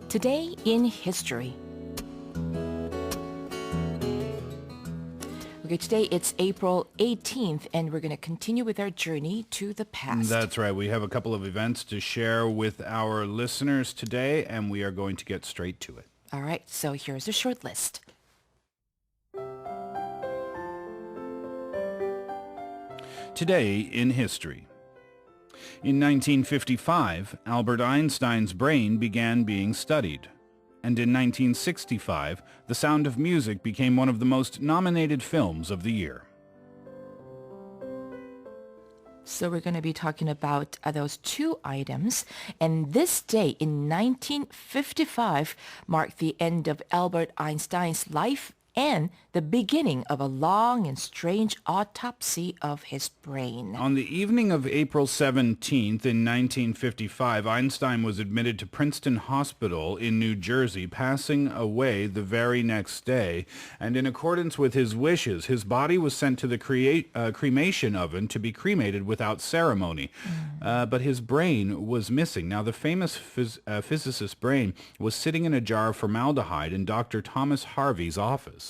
Today in history. Okay, today it's April 18th, and we're going to continue with our journey to the past. That's right. We have a couple of events to share with our listeners today, and we are going to get straight to it. All right, so here's a short list. Today in history. In 1955, Albert Einstein's brain began being studied. And in 1965, The Sound of Music became one of the most nominated films of the year. So we're going to be talking about those two items. And this day in 1955 marked the end of Albert Einstein's life and the beginning of a long and strange autopsy of his brain. On the evening of April 17th in 1955, Einstein was admitted to Princeton Hospital in New Jersey, passing away the very next day. And in accordance with his wishes, his body was sent to the cremation oven to be cremated without ceremony. But his brain was missing. Now, the famous physicist's brain was sitting in a jar of formaldehyde in Dr. Thomas Harvey's office.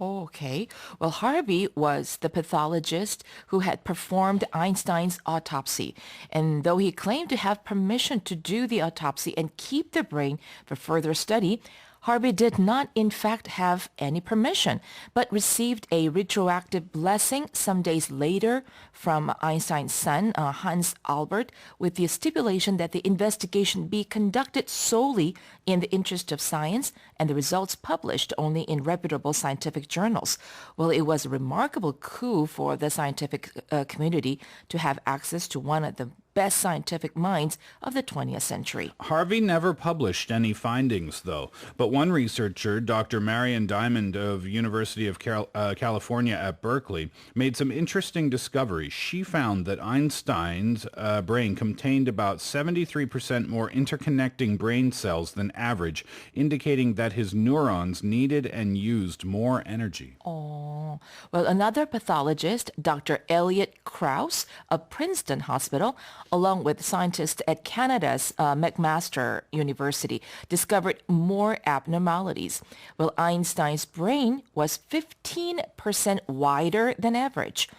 Okay. Well, Harvey was the pathologist who had performed Einstein's autopsy. And though he claimed to have permission to do the autopsy and keep the brain for further study, Harvey did not, in fact, have any permission, but received a retroactive blessing some days later from Einstein's son, Hans Albert, with the stipulation that the investigation be conducted solely in the interest of science and the results published only in reputable scientific journals. Well, it was a remarkable coup for the scientific community to have access to one of the best scientific minds of the 20th century. Harvey never published any findings, though. But one researcher, Dr. Marion Diamond of University of California at Berkeley, made some interesting discoveries. She found that Einstein's brain contained about 73% more interconnecting brain cells than average, indicating that his neurons needed and used more energy. Oh, well, another pathologist, Dr. Elliot Krauss of Princeton Hospital, along with scientists at Canada's McMaster University, discovered more abnormalities. Well, Einstein's brain was 15% wider than average.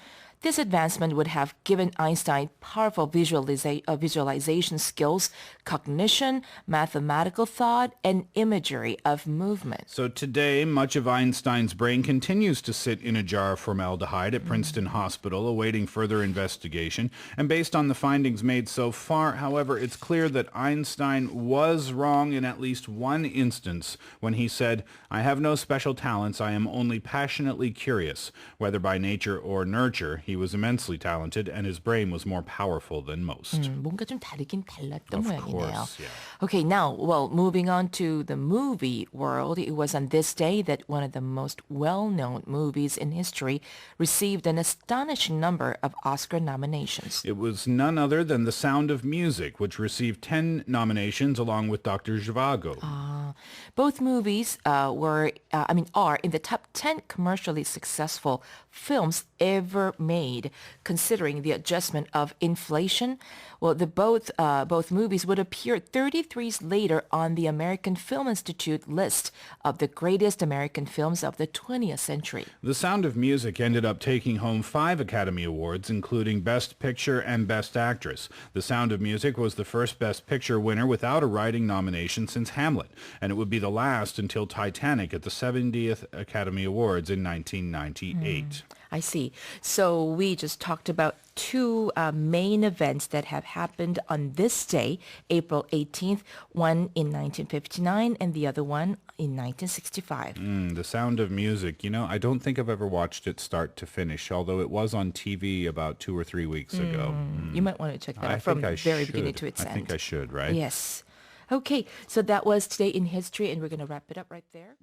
This advancement would have given Einstein powerful visualization skills, cognition, mathematical thought, and imagery of movement. So today, much of Einstein's brain continues to sit in a jar of formaldehyde at Princeton Hospital, awaiting further investigation. And based on the findings made so far, however, it's clear that Einstein was wrong in at least one instance when he said, "I have no special talents, I am only passionately curious." Whether by nature or nurture, he was immensely talented, and his brain was more powerful than most. 뭔가 좀 다르긴 달랐던 Of 모양이네요. course, yeah. Okay, now, well, moving on to the movie world, it was on this day that one of the most well-known movies in history received an astonishing number of Oscar nominations. It was none other than The Sound of Music, which received 10 nominations along with Dr. Zhivago. Both movies are in the top 10 commercially successful films ever made, considering the adjustment of inflation. Well, both movies would appear 33 later on the American Film Institute list of the greatest American films of the 20th century. The Sound of Music ended up taking home 5 Academy Awards, including Best Picture and Best Actress. The Sound of Music was the first Best Picture winner without a writing nomination since Hamlet, and it would be the last until Titanic at the 70th Academy Awards in 1998. I see. So we just talked about two main events that have happened on this day, April 18th, one in 1959 and the other one in 1965. The Sound of Music, I don't think I've ever watched it start to finish, although it was on TV about 2 or 3 weeks ago. You might want to check that out from the very beginning to its end. I think I should, right? Yes. Okay, so that was Today in History, and we're going to wrap it up right there.